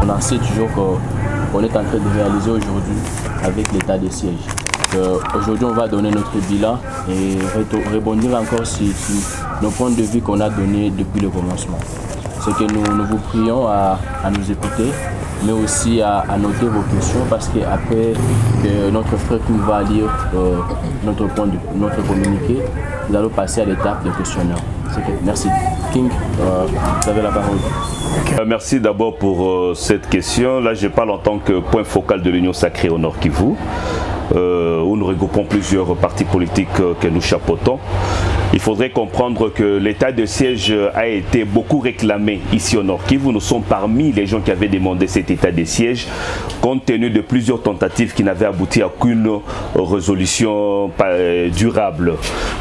On a 7 jours qu'on est en train de réaliser aujourd'hui avec l'état de siège. Aujourd'hui, on va donner notre bilan et rebondir encore sur nos points de vue qu'on a donnés depuis le commencement. C'est que nous vous prions à nous écouter, mais aussi à noter vos questions, parce qu'après que notre frère qui va lire notre communiqué, nous allons passer à l'étape des questionnaires. Merci. King, vous avez la parole. Merci d'abord pour cette question. Là, je parle en tant que point focal de l'Union sacrée au Nord Kivu, où nous regroupons plusieurs partis politiques que nous chapeautons. Il faudrait comprendre que l'état de siège a été beaucoup réclamé ici au Nord Kivu. Nous sommes parmi les gens qui avaient demandé cet état de siège, compte tenu de plusieurs tentatives qui n'avaient abouti à aucune résolution durable.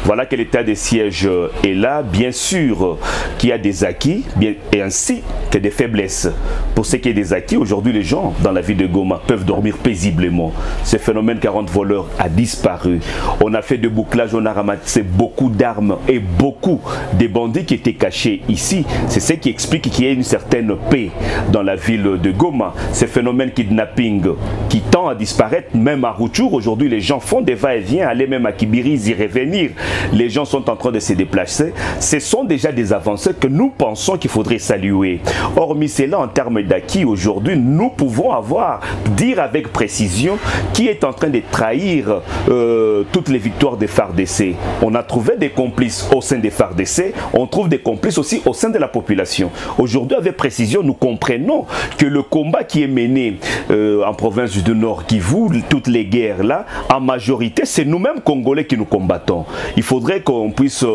Voilà que l'état de siège est là. Bien sûr qu'il y a des acquis, et ainsi que des faiblesses. Pour ce qui est des acquis, aujourd'hui les gens dans la ville de Goma peuvent dormir paisiblement. Ce phénomène 40 voleurs a disparu. On a fait de bouclage, on a ramassé beaucoup d'armes et beaucoup de bandits qui étaient cachés ici. C'est ce qui explique qu'il y ait une certaine paix dans la ville de Goma. Ce phénomène kidnapping qui tend à disparaître, même à Rutshuru, aujourd'hui les gens font des va-et-vient, aller même à Kibirizi, y revenir. Les gens sont en train de se déplacer. Ce sont déjà des avancées que nous pensons qu'il faudrait saluer. Hormis cela, en termes d'acquis, aujourd'hui, nous pouvons dire avec précision qui est en train de trahir toutes les victoires des FARDC. On a trouvé des complices au sein des FARDC, on trouve des complices aussi au sein de la population. Aujourd'hui, avec précision, nous comprenons que le combat qui est mené en province du Nord Kivu, toutes les guerres là, en majorité, c'est nous-mêmes Congolais qui nous combattons. Il faudrait qu'on puisse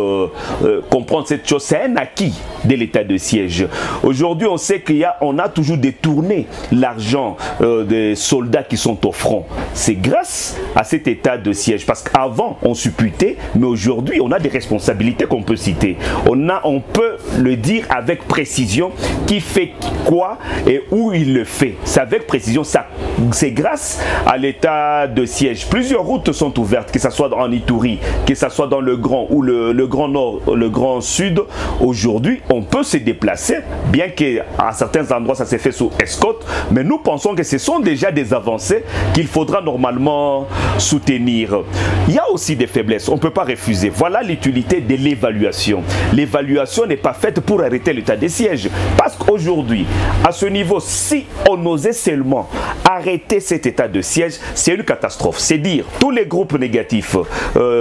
comprendre cette chose. C'est un acquis de l'état de siège. Aujourd'hui, on sait qu'on a toujours détourné l'argent des soldats qui sont au front. C'est grâce à cet état de siège. Parce qu'avant, on supputait, mais aujourd'hui, on a des responsabilités qu'on peut citer. On peut le dire avec précision qui fait quoi et où il le fait. C'est avec précision. C'est grâce à l'état de siège. Plusieurs routes sont ouvertes, que ce soit en Ituri, que ce soit dans le Grand ou le Grand Nord, le Grand Sud. Aujourd'hui, on peut se déplacer, bien qu'à certains endroits, ça s'est fait sous escorte, mais nous pensons que ce sont déjà des avancées qu'il faudra normalement soutenir. Il y a aussi des faiblesses, on ne peut pas refuser. Voilà l'utilité de l'évaluation. L'évaluation n'est pas faite pour arrêter l'état de siège. Parce qu'aujourd'hui, à ce niveau, si on osait seulement arrêter cet état de siège, c'est une catastrophe. C'est dire, tous les groupes négatifs,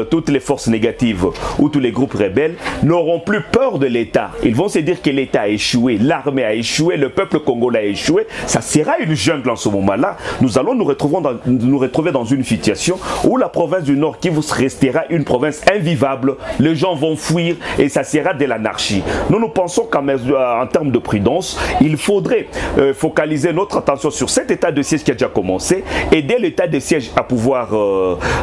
toutes les forces négatives ou tous les groupes rebelles n'auront plus peur de l'État. Ils vont se dire que l'État a échoué, l'armée a échoué, le peuple congolais a échoué. Ça sera une jungle en ce moment-là. Nous allons nous retrouver dans une situation où la province du Nord Kivu restera une province invivable. Les gens vont fuir et ça sera de l'anarchie. Nous pensons qu'en termes de prudence, il faudrait focaliser notre attention sur cet état de siège qui a déjà commencé, aider l'état de siège à pouvoir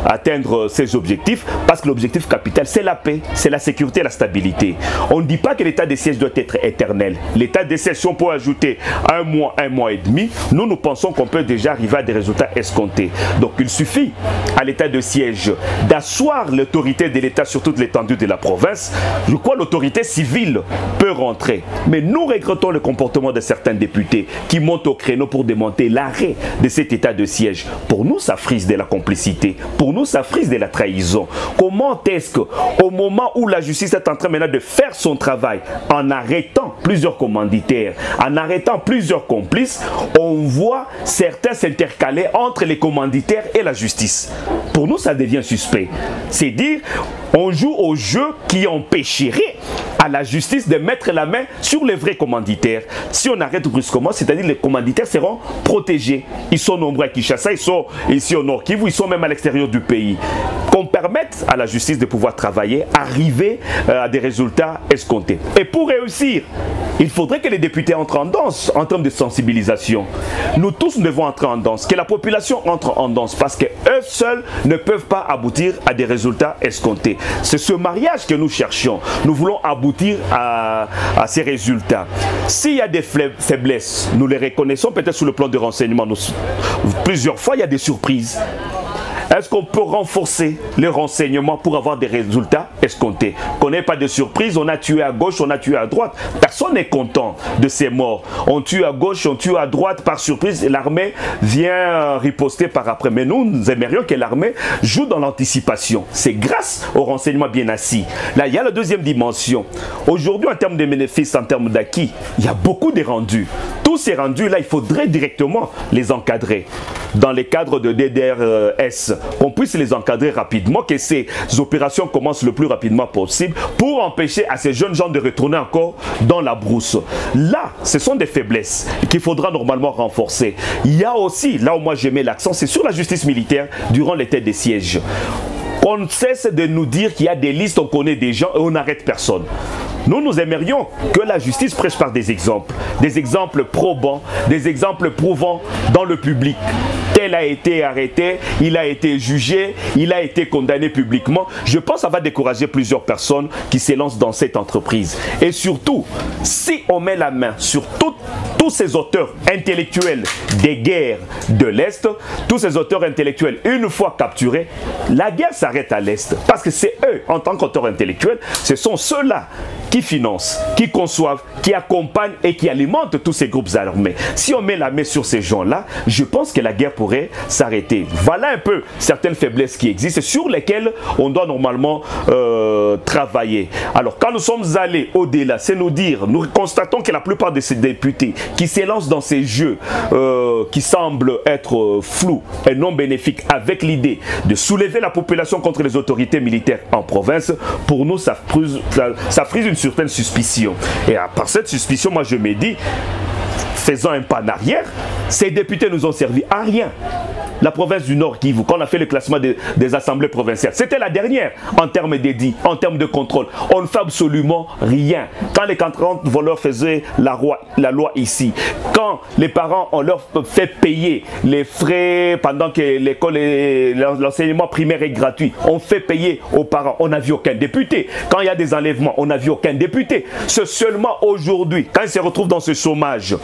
atteindre ses objectifs, parce que l'objectif capital, c'est la paix, c'est la sécurité et la stabilité. On ne dit pas que l'état de siège doit être éternel. L'état de siège, si on peut ajouter un mois et demi, nous pensons qu'on peut déjà arriver à des résultats escomptés. Donc il suffit à l'état de siège d'asseoir l'autorité de l'État sur toute l'étendue de la province. Je crois que l'autorité civile peut rentrer. Mais nous regrettons le comportement de certains députés qui montent au créneau pour démonter l'arrêt de cet état de siège. Pour nous, ça frise de la complicité. Pour nous, ça frise de la trahison. Comment est-ce qu'au moment où la justice est en train maintenant de faire son travail, en arrêtant plusieurs commanditaires, en arrêtant plusieurs complices, on voit certains s'intercaler entre les commanditaires et la justice. Pour nous, ça devient suspect. C'est dire, on joue au jeu qui empêcherait à la justice de mettre la main sur les vrais commanditaires. Si on arrête brusquement, c'est-à-dire les commanditaires seront protégés. Ils sont nombreux à Kinshasa, ils sont ici au Nord Kivu, ils sont même à l'extérieur du pays. qu'on permette à la justice de pouvoir travailler, arriver à des résultats escomptés. Et pour réussir, il faudrait que les députés entrent en danse en termes de sensibilisation. Nous tous devons entrer en danse, que la population entre en danse, parce qu'eux seuls ne peuvent pas aboutir à des résultats escomptés. C'est ce mariage que nous cherchons. Nous voulons aboutir à ces résultats. S'il y a des faiblesses, nous les reconnaissons peut-être sur le plan de renseignement. Plusieurs fois, il y a des surprises. Est-ce qu'on peut renforcer les renseignements pour avoir des résultats escomptés? Qu'on n'ait pas de surprise, on a tué à gauche, on a tué à droite. Personne n'est content de ces morts. On tue à gauche, on tue à droite par surprise et l'armée vient riposter par après. Mais nous aimerions que l'armée joue dans l'anticipation. C'est grâce aux renseignements bien assis. Là, il y a la deuxième dimension. Aujourd'hui, en termes de bénéfices, en termes d'acquis, il y a beaucoup de rendus. Tous ces rendus-là, il faudrait directement les encadrer. Dans les cadres de DDRS, qu'on puisse les encadrer rapidement, que ces opérations commencent le plus rapidement possible pour empêcher à ces jeunes gens de retourner encore dans la brousse. Là, ce sont des faiblesses qu'il faudra normalement renforcer. Il y a aussi, là où moi j'ai mis l'accent, c'est sur la justice militaire durant l'état des sièges. On cesse de nous dire qu'il y a des listes, on connaît des gens et on n'arrête personne. Nous aimerions que la justice prêche par des exemples probants, des exemples prouvant dans le public. Tel a été arrêté, il a été jugé, il a été condamné publiquement. Je pense que ça va décourager plusieurs personnes qui s'élancent dans cette entreprise. Et surtout, si on met la main sur tous ces auteurs intellectuels des guerres de l'Est, tous ces auteurs intellectuels, une fois capturés, la guerre s'arrête à l'Est. Parce que c'est eux, en tant qu'auteurs intellectuels, ce sont ceux-là qui financent, qui conçoivent, qui accompagnent et qui alimentent tous ces groupes armés. Si on met la main sur ces gens-là, je pense que la guerre pourrait s'arrêter. Voilà un peu certaines faiblesses qui existent sur lesquelles on doit normalement travailler. Alors quand nous sommes allés au-delà, c'est nous dire, nous constatons que la plupart de ces députés qui s'élancent dans ces jeux qui semblent être flous et non bénéfiques avec l'idée de soulever la population contre les autorités militaires en province, pour nous ça frise une certaine suspicion. Et à part cette suspicion, moi je me dis, faisant un pas en arrière, ces députés nous ont servi à rien. La province du Nord Kivu, quand on a fait le classement des assemblées provinciales, c'était la dernière en termes d'édits, en termes de contrôle. On ne fait absolument rien. Quand les 40 voleurs faisaient la loi ici, quand les parents, on leur fait payer les frais pendant que l'école et l'enseignement primaire est gratuit, on fait payer aux parents, on n'a vu aucun député. Quand il y a des enlèvements, on n'a vu aucun député. C'est seulement aujourd'hui, quand ils se retrouvent dans ce chômage,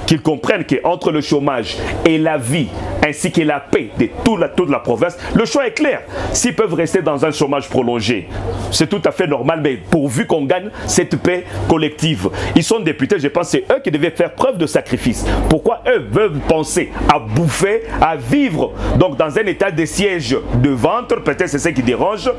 qu'ils comprennent qu'entre le chômage et la vie, ainsi que la paix de toute la province, le choix est clair. S'ils peuvent rester dans un chômage prolongé, c'est tout à fait normal, mais pourvu qu'on gagne cette paix collective. Ils sont députés, je pense que c'est eux qui devaient faire preuve de sacrifice. Pourquoi eux veulent penser à bouffer, à vivre donc dans un état de siège de ventre? Peut-être c'est ce qui dérange.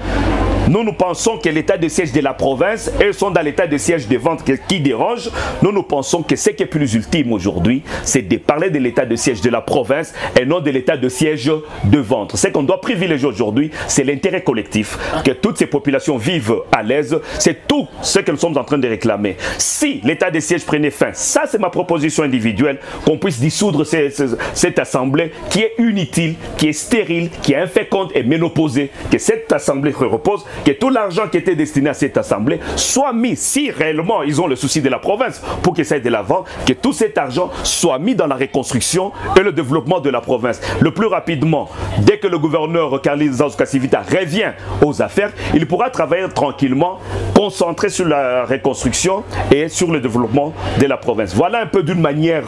Nous pensons que l'état de siège de la province, eux sont dans l'état de siège de ventre qui dérange. Nous pensons que ce qui est plus ultime aujourd'hui, c'est de parler de l'état de siège de la province et non de l'état de siège de ventre. Ce qu'on doit privilégier aujourd'hui, c'est l'intérêt collectif, que toutes ces populations vivent à l'aise. C'est tout ce que nous sommes en train de réclamer. Si l'état de siège prenait fin, ça c'est ma proposition individuelle, qu'on puisse dissoudre cette assemblée qui est inutile, qui est stérile, qui est inféconde et ménopausée, que cette assemblée repose, que tout l'argent qui était destiné à cette assemblée soit mis, si réellement ils ont le souci de la province, pour que ça aille de l'avant, que tout cet argent soit mis dans la reconstruction et le développement de la province. Le plus rapidement, dès que le gouverneur Carly Nzanzu-Kasivita revient aux affaires, il pourra travailler tranquillement, concentré sur la reconstruction et sur le développement de la province. Voilà un peu d'une manière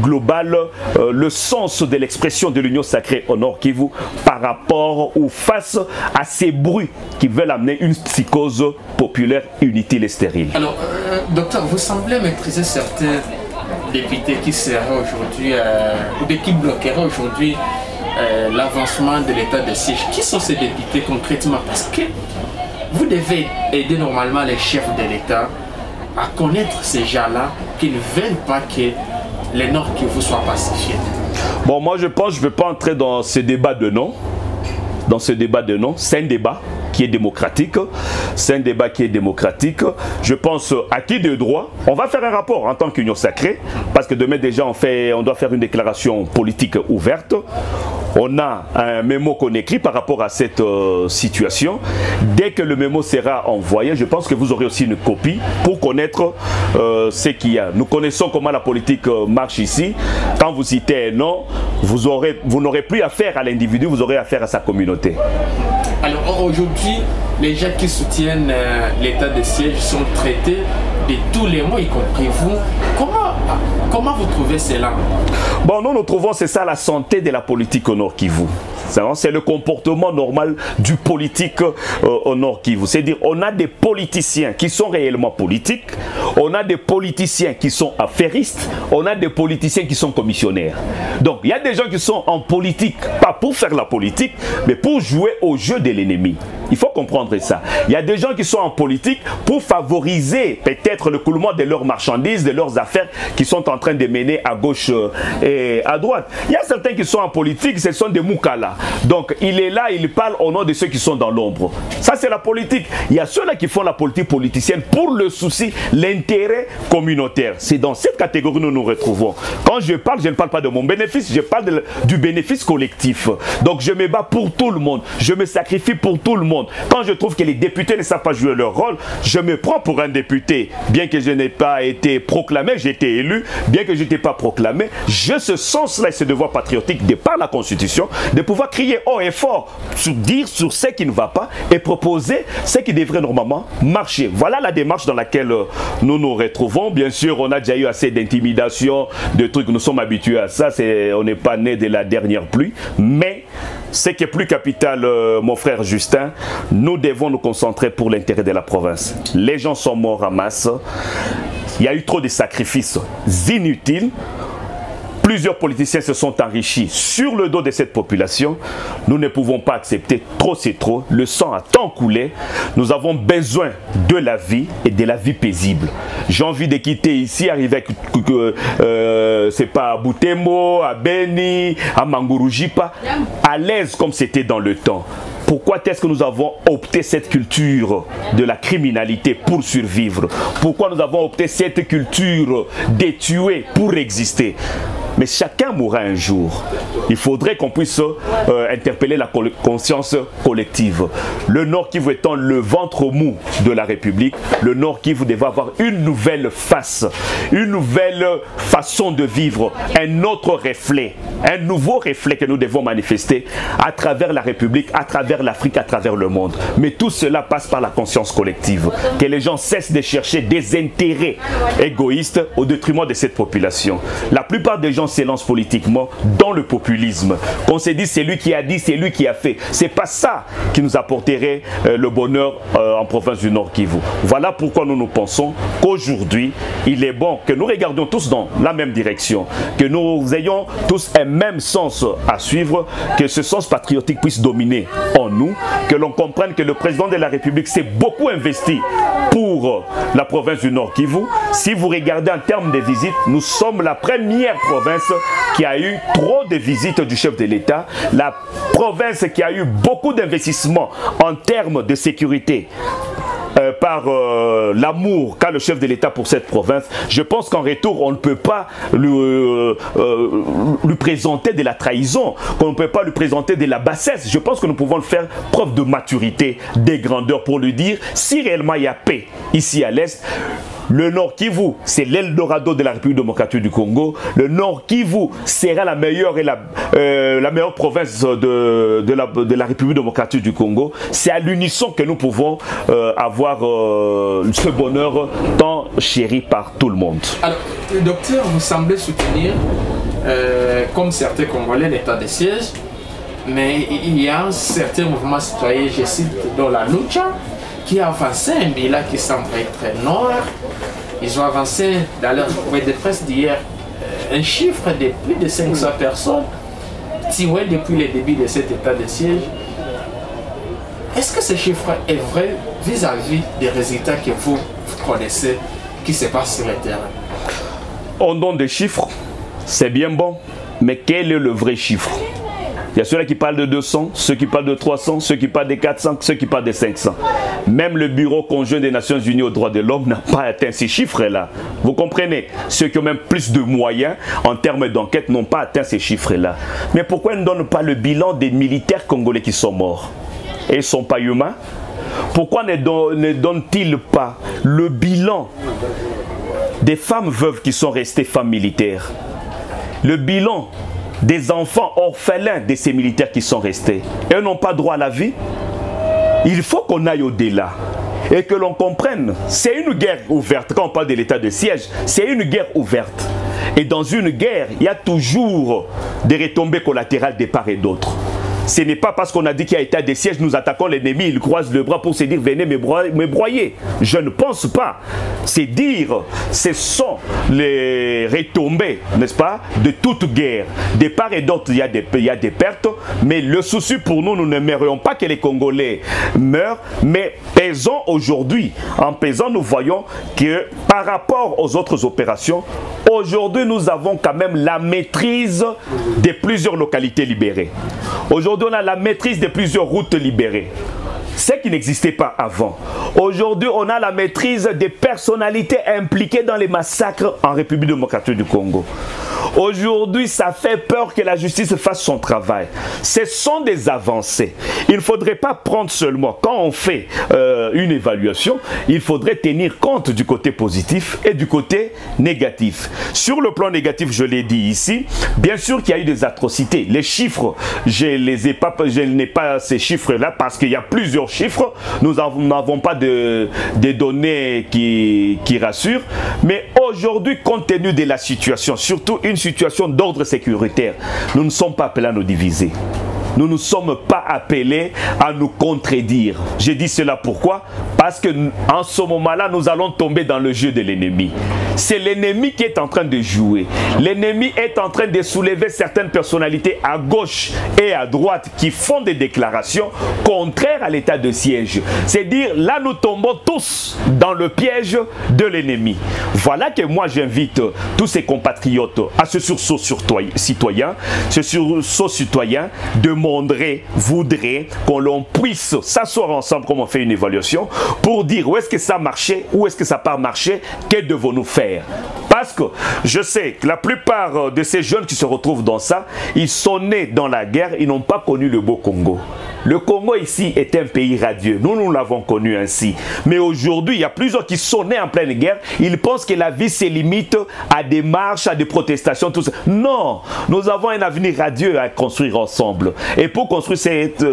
globale le sens de l'expression de l'Union sacrée au Nord Kivu par rapport ou face à ces bruits qui veulent amener une psychose populaire inutile et stérile. Alors, docteur, vous semblez maîtriser certains députés qui seraient aujourd'hui, ou qui bloqueraient aujourd'hui l'avancement de l'état de siège. Qui sont ces députés concrètement? Parce que vous devez aider normalement les chefs de l'État à connaître ces gens-là qui ne veulent pas que les Nord Kivu soient pacifiés. Bon, moi je pense que je ne vais pas entrer dans ce débat de nom. C'est un débat qui est démocratique. C'est un débat qui est démocratique. Je pense à qui de droit. On va faire un rapport en tant qu'Union sacrée, parce que demain déjà on doit faire une déclaration politique ouverte. On a un mémo qu'on écrit par rapport à cette situation. Dès que le mémo sera envoyé, je pense que vous aurez aussi une copie pour connaître ce qu'il y a. Nous connaissons comment la politique marche ici. Quand vous citez un nom, vous n'aurez plus affaire à l'individu, vous aurez affaire à sa communauté. Alors aujourd'hui, les gens qui soutiennent l'état de siège sont traités de tous les mots, y compris vous. Comment vous trouvez cela? Bon, nous trouvons, c'est ça la santé de la politique au Nord Kivu. C'est le comportement normal du politique au Nord Kivu. C'est-à-dire, on a des politiciens qui sont réellement politiques, on a des politiciens qui sont affairistes, on a des politiciens qui sont commissionnaires. Donc, il y a des gens qui sont en politique, pas pour faire la politique, mais pour jouer au jeu de l'ennemi. Il faut comprendre ça. Il y a des gens qui sont en politique pour favoriser peut-être le coulement de leurs marchandises, de leurs affaires qui sont en train de mener à gauche et à droite. Il y a certains qui sont en politique, ce sont des moukala. Donc il est là, il parle au nom de ceux qui sont dans l'ombre. Ça c'est la politique. Il y a ceux-là qui font la politique politicienne pour le souci, l'intérêt communautaire. C'est dans cette catégorie que nous nous retrouvons. Quand je parle, je ne parle pas de mon bénéfice, je parle du bénéfice collectif. Donc je me bats pour tout le monde, je me sacrifie pour tout le monde. Quand je trouve que les députés ne savent pas jouer leur rôle, je me prends pour un député. Bien que je n'ai pas été proclamé, j'ai été élu, bien que je n'étais pas proclamé, j'ai ce sens-là et ce devoir patriotique de par la Constitution, de pouvoir crier haut et fort, dire sur ce qui ne va pas et proposer ce qui devrait normalement marcher. Voilà la démarche dans laquelle nous nous retrouvons. Bien sûr, on a déjà eu assez d'intimidation, de trucs, nous sommes habitués à ça, on n'est pas né de la dernière pluie, mais ce qui est plus capital, mon frère Justin, nous devons nous concentrer pour l'intérêt de la province. Les gens sont morts en masse. Il y a eu trop de sacrifices inutiles. Plusieurs politiciens se sont enrichis sur le dos de cette population. Nous ne pouvons pas accepter, trop c'est trop. Le sang a tant coulé. Nous avons besoin de la vie et de la vie paisible. J'ai envie de quitter ici, arriver c'est pas à Butembo, à Beni, à Mangurujipa, à l'aise comme c'était dans le temps. Pourquoi est-ce que nous avons opté cette culture de la criminalité pour survivre? Pourquoi nous avons opté cette culture de tuer pour exister? Mais chacun mourra un jour. Il faudrait qu'on puisse interpeller la conscience collective. Le Nord Kivu étant le ventre mou de la République, le Nord Kivu devait avoir une nouvelle face, une nouvelle façon de vivre, un autre reflet, un nouveau reflet que nous devons manifester à travers la République, à travers l'Afrique, à travers le monde. Mais tout cela passe par la conscience collective. Que les gens cessent de chercher des intérêts égoïstes au détriment de cette population. La plupart des gens s'élancent politiquement dans le populisme. Qu'on se dit c'est lui qui a dit, c'est lui qui a fait. C'est pas ça qui nous apporterait le bonheur en province du Nord Kivu. Voilà pourquoi nous pensons qu'aujourd'hui, il est bon que nous regardions tous dans la même direction, que nous ayons tous un même sens à suivre, que ce sens patriotique puisse dominer en nous, que l'on comprenne que le président de la République s'est beaucoup investi pour la province du Nord Kivu. Si vous regardez en termes de visites, nous sommes la première province qui a eu trop de visites du chef de l'État, la province qui a eu beaucoup d'investissements en termes de sécurité par l'amour qu'a le chef de l'État pour cette province. Je pense qu'en retour, on ne peut pas lui présenter de la trahison, qu'on ne peut pas lui présenter de la bassesse. Je pense que nous pouvons le faire preuve de maturité, de grandeur pour lui dire si réellement il y a paix ici à l'Est. Le Nord Kivu, c'est l'Eldorado de la République démocratique du Congo. Le Nord Kivu sera la meilleure province de la République démocratique du Congo. C'est à l'unisson que nous pouvons avoir ce bonheur tant chéri par tout le monde. Alors, docteur, vous semblez soutenir, comme certains Congolais, l'état de siège, mais il y a un certain mouvement citoyen, je cite, dans la Lucha, qui a avancé un bilan qui semble être noir. Ils ont avancé dans leur point de presse d'hier un chiffre de plus de 500 personnes tuées depuis le début de cet état de siège. Est-ce que ce chiffre est vrai vis-à-vis des résultats que vous connaissez qui se passent sur le terrain? On donne des chiffres, c'est bien bon, mais quel est le vrai chiffre? Il y a ceux-là qui parlent de 200, ceux qui parlent de 300, ceux qui parlent de 400, ceux qui parlent de 500. Même le Bureau conjoint des Nations Unies aux droits de l'homme n'a pas atteint ces chiffres-là. Vous comprenez? Ceux qui ont même plus de moyens en termes d'enquête n'ont pas atteint ces chiffres-là. Mais pourquoi ils ne donnent pas le bilan des militaires congolais qui sont morts? Et ils ne sont pas humains? Pourquoi ne donnent-ils pas le bilan des femmes veuves qui sont restées femmes militaires? Le bilan des enfants orphelins de ces militaires qui sont restés. Eux n'ont pas droit à la vie. Il faut qu'on aille au-delà et que l'on comprenne. C'est une guerre ouverte. Quand on parle de l'état de siège, c'est une guerre ouverte. Et dans une guerre, il y a toujours des retombées collatérales de part et d'autre. Ce n'est pas parce qu'on a dit qu'il y a état de siège, nous attaquons l'ennemi, il croise le bras pour se dire venez me broyer. Je ne pense pas. C'est dire, ce sont les retombées, n'est-ce pas, de toute guerre. De part et d'autre, il y a des pertes, mais le souci pour nous, nous n'aimerions pas que les Congolais meurent, mais pesons aujourd'hui. En pesant, nous voyons que par rapport aux autres opérations, aujourd'hui, nous avons quand même la maîtrise de plusieurs localités libérées. Aujourd'hui, on a la maîtrise de plusieurs routes libérées. Ce qui n'existait pas avant. Aujourd'hui, on a la maîtrise des personnalités impliquées dans les massacres en République démocratique du Congo. Aujourd'hui, ça fait peur que la justice fasse son travail. Ce sont des avancées. Il ne faudrait pas prendre seulement, quand on fait une évaluation, il faudrait tenir compte du côté positif et du côté négatif. Sur le plan négatif, je l'ai dit ici, bien sûr qu'il y a eu des atrocités. Les chiffres, je n'ai pas ces chiffres-là parce qu'il y a plusieurs chiffres. Nous n'avons pas de données qui rassurent. Mais aujourd'hui, compte tenu de la situation, surtout une situation d'ordre sécuritaire, nous ne sommes pas appelés à nous diviser. Nous ne sommes pas appelés à nous contredire. Je dis cela pourquoi? Parce que en ce moment-là, nous allons tomber dans le jeu de l'ennemi. C'est l'ennemi qui est en train de jouer. L'ennemi est en train de soulever certaines personnalités à gauche et à droite qui font des déclarations contraires à l'état de siège. C'est-à-dire, là, nous tombons tous dans le piège de l'ennemi. Voilà que moi, j'invite tous ces compatriotes à ce sursaut citoyen, voudrait qu'on l'on puisse s'asseoir ensemble comme on fait une évaluation pour dire où est-ce que ça marchait, où est-ce que ça n'a pas marché, que devons-nous faire. Parce que je sais que la plupart de ces jeunes qui se retrouvent dans ça, ils sont nés dans la guerre, ils n'ont pas connu le beau Congo. Le Congo ici est un pays radieux. Nous l'avons connu ainsi. Mais aujourd'hui, il y a plusieurs qui sont nés en pleine guerre. Ils pensent que la vie se limite à des marches, à des protestations, tout ça. Non, nous avons un avenir radieux à construire ensemble. Et pour construire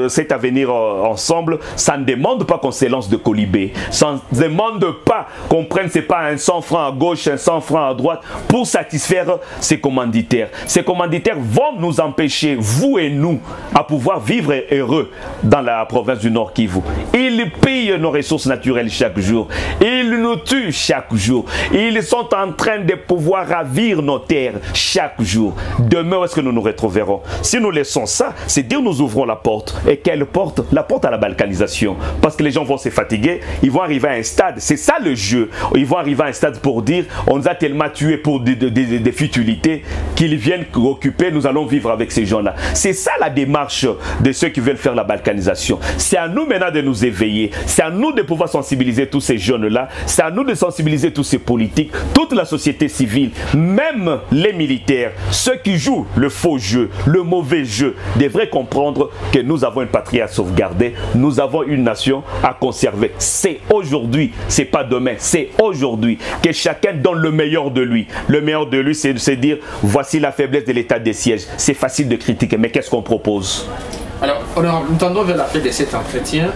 cet avenir ensemble, ça ne demande pas qu'on se lance de colibé. Ça ne demande pas qu'on prenne, c'est pas un 100 francs à gauche, un 100 francs à droite pour satisfaire ces commanditaires. Ces commanditaires vont nous empêcher, vous et nous, à pouvoir vivre heureux dans la province du Nord Kivu. Ils pillent nos ressources naturelles chaque jour. Ils nous tuent chaque jour. Ils sont en train de pouvoir ravir nos terres chaque jour. Demain, où est-ce que nous nous retrouverons? Si nous laissons ça, c'est dire nous ouvrons la porte. Et quelle porte? La porte à la balkanisation. Parce que les gens vont se fatiguer. Ils vont arriver à un stade. C'est ça le jeu. Ils vont arriver à un stade pour dire on nous a tellement tués pour des futilités qu'ils viennent occuper. Nous allons vivre avec ces gens-là. C'est ça la démarche de ceux qui veulent faire la balkanisation. C'est à nous maintenant de nous éveiller. C'est à nous de pouvoir sensibiliser tous ces jeunes-là. C'est à nous de sensibiliser tous ces politiques, toute la société civile, même les militaires, ceux qui jouent le faux jeu, le mauvais jeu, devraient comprendre que nous avons une patrie à sauvegarder. Nous avons une nation à conserver. C'est aujourd'hui, c'est pas demain, c'est aujourd'hui que chacun donne le meilleur de lui. Le meilleur de lui, c'est de se dire voici la faiblesse de l'état des sièges. C'est facile de critiquer, mais qu'est-ce qu'on propose? Alors, nous tendons vers la fin de cet entretien.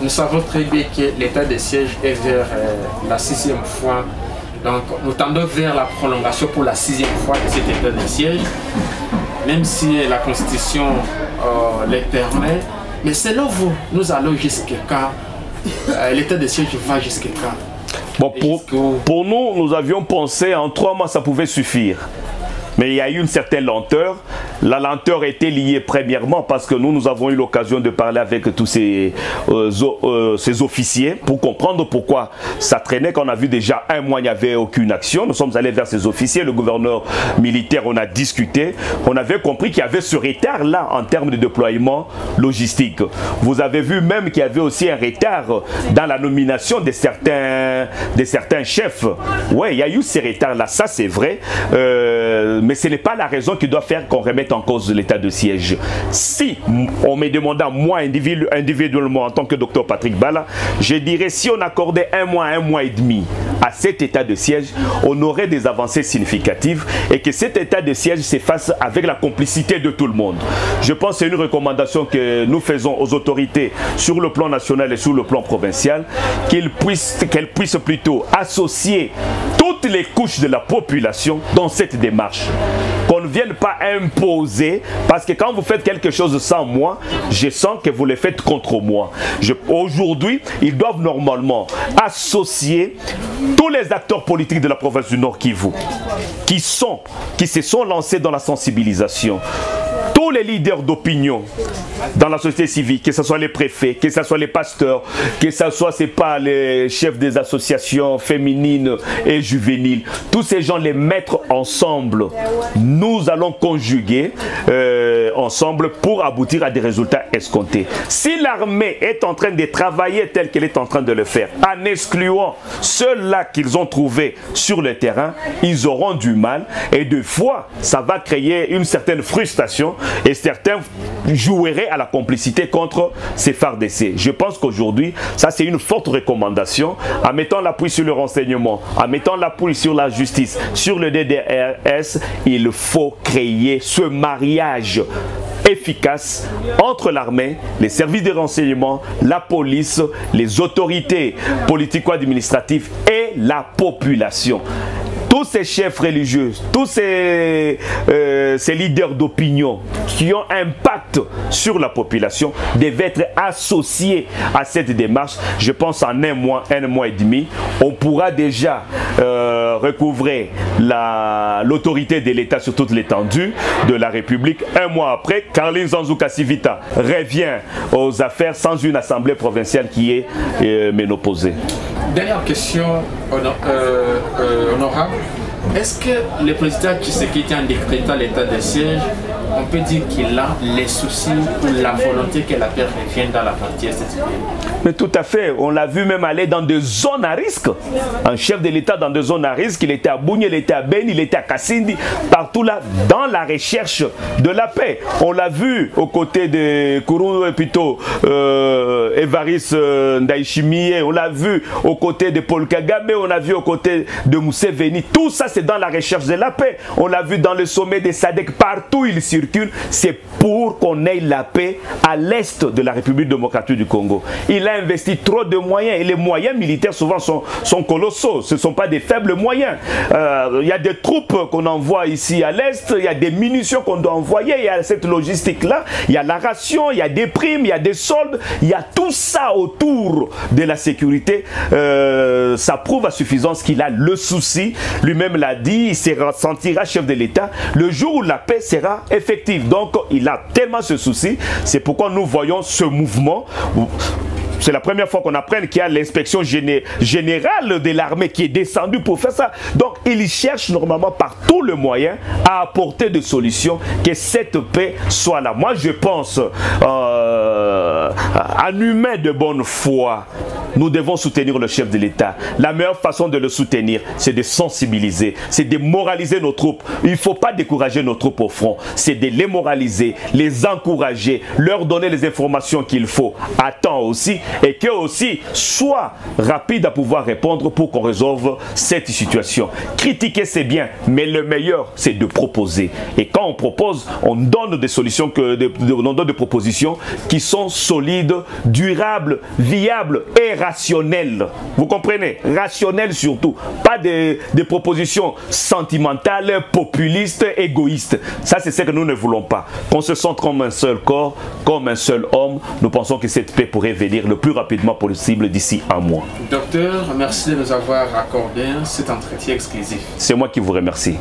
Nous savons très bien que l'état de siège est vers la 6e fois. Donc, nous tendons vers la prolongation pour la 6e fois de cet état de siège, même si la Constitution les permet. Mais selon vous, nous allons jusqu'à quand? L'état de siège va jusqu'à quand? Bon, pour nous, nous avions pensé en 3 mois, ça pouvait suffire. mais il y a eu une certaine lenteur. La lenteur était liée premièrement parce que nous avons eu l'occasion de parler avec tous ces officiers pour comprendre pourquoi ça traînait. Quand on a vu déjà un mois, il n'y avait aucune action. Nous sommes allés vers ces officiers, le gouverneur militaire, on a discuté. On avait compris qu'il y avait ce retard-là en termes de déploiement logistique. Vous avez vu même qu'il y avait aussi un retard dans la nomination de certains chefs. Oui, il y a eu ces retards-là, ça c'est vrai. Mais ce n'est pas la raison qui doit faire qu'on remette en cause l'état de siège. Si on me demandait moi individuellement en tant que docteur Patrick Bala, je dirais si on accordait un mois et demi à cet état de siège, on aurait des avancées significatives et que cet état de siège s'efface avec la complicité de tout le monde. Je pense que c'est une recommandation que nous faisons aux autorités sur le plan national et sur le plan provincial, qu'elles puissent plutôt associer toutes les couches de la population dans cette démarche. Qu'on ne vienne pas imposer, parce que quand vous faites quelque chose sans moi, je sens que vous le faites contre moi. Aujourd'hui, ils doivent normalement associer tous les acteurs politiques de la province du Nord Kivu qui se sont lancés dans la sensibilisation. Tous les leaders d'opinion dans la société civile, que ce soit les préfets, que ce soit les pasteurs, que ce soit les chefs des associations féminines et juvéniles, tous ces gens les mettre ensemble. Nous allons conjuguer ensemble pour aboutir à des résultats escomptés. Si l'armée est en train de travailler tel qu'elle est en train de le faire, en excluant ceux-là qu'ils ont trouvés sur le terrain, ils auront du mal et des fois, ça va créer une certaine frustration et certains joueraient à la complicité contre ces FARDC. Je pense qu'aujourd'hui, ça c'est une forte recommandation. En mettant l'appui sur le renseignement, en mettant l'appui sur la justice, sur le DDRS, il faut créer ce mariage efficace entre l'armée, les services de renseignement, la police, les autorités politico-administratives et la population. Tous ces chefs religieux, tous ces leaders d'opinion qui ont un impact sur la population devaient être associés à cette démarche. Je pense en un mois et demi, on pourra déjà recouvrer l'autorité de l'État sur toute l'étendue de la République. Un mois après, Caroline Zanzou Kassivita revient aux affaires sans une assemblée provinciale qui est ménopausée. Dernière question, honorable. Est-ce que le président Tshisekedi, en décrétant l'état de siège, on peut dire qu'il a les soucis ou la volonté que la paix revienne dans la partie est du pays? Mais tout à fait. On l'a vu même aller dans des zones à risque. Un chef de l'État dans des zones à risque. Il était à Bougny, il était à Beni, il était à Kassindi. Partout là, dans la recherche de la paix. On l'a vu aux côtés de Kourou, plutôt Évariste Ndayishimiye. On l'a vu aux côtés de Paul Kagame. On l'a vu aux côtés de Museveni. Tout ça, c'est dans la recherche de la paix. On l'a vu dans le sommet des SADC. Partout il circule. C'est pour qu'on ait la paix à l'est de la République démocratique du Congo. Il a investi trop de moyens et les moyens militaires souvent sont colossaux. Ce ne sont pas des faibles moyens. Il y a des troupes qu'on envoie ici à l'est, il y a des munitions qu'on doit envoyer, il y a cette logistique-là, il y a la ration, il y a des primes, il y a des soldes, il y a tout ça autour de la sécurité. Ça prouve à suffisance qu'il a le souci. Lui-même l'a dit, il se sentira chef de l'État le jour où la paix sera effective. Donc il a tellement ce souci, c'est pourquoi nous voyons ce mouvement. C'est la première fois qu'on apprenne qu'il y a l'inspection générale de l'armée qui est descendue pour faire ça. Donc, il cherche normalement par tous les moyens à apporter des solutions, que cette paix soit là. Moi, je pense, en humain de bonne foi, nous devons soutenir le chef de l'État. La meilleure façon de le soutenir, c'est de sensibiliser, c'est de moraliser nos troupes. Il ne faut pas décourager nos troupes au front, c'est de les moraliser, les encourager, leur donner les informations qu'il faut à temps aussi, et qu'eux aussi soient rapides à pouvoir répondre pour qu'on résolve cette situation. Critiquer c'est bien, mais le meilleur c'est de proposer. Et quand on propose, on donne des solutions, on donne des propositions qui sont solides, durables, viables et rationnelles. Vous comprenez? Rationnelles surtout. Pas des propositions sentimentales, populistes, égoïstes. Ça c'est ce que nous ne voulons pas. Qu'on se sente comme un seul corps, comme un seul homme. Nous pensons que cette paix pourrait venir le plus rapidement possible d'ici un mois. Docteur, merci de nous avoir accordé cet entretien exclusif. C'est moi qui vous remercie.